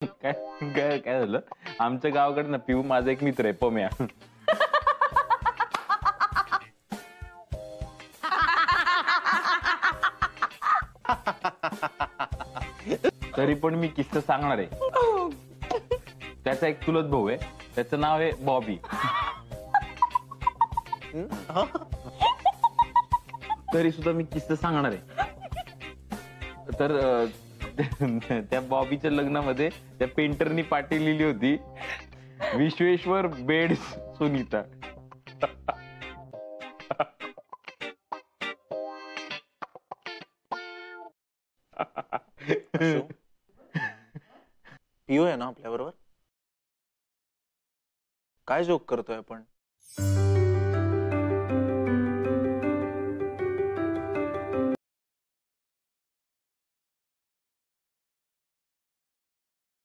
काय काय काय झालं? आमच्या गावाकडे ना पिऊ माझा एक मित्र आहे पम्या. तरी पण मी किस्सा सांगणार आहे. त्याचा एक चुलत भाऊ आहे, त्याचं नाव आहे बॉबी. तरी सुद्धा मी किस्सा सांगणार आहे. तर त्या बॉबीच्या लग्नामध्ये त्या पेंटरनी पाटी लिहिली होती, विश्वेश्वर बेड सुनीता. पिऊ आहे ना आपल्या बरोबर? काय जोक करतोय आपण?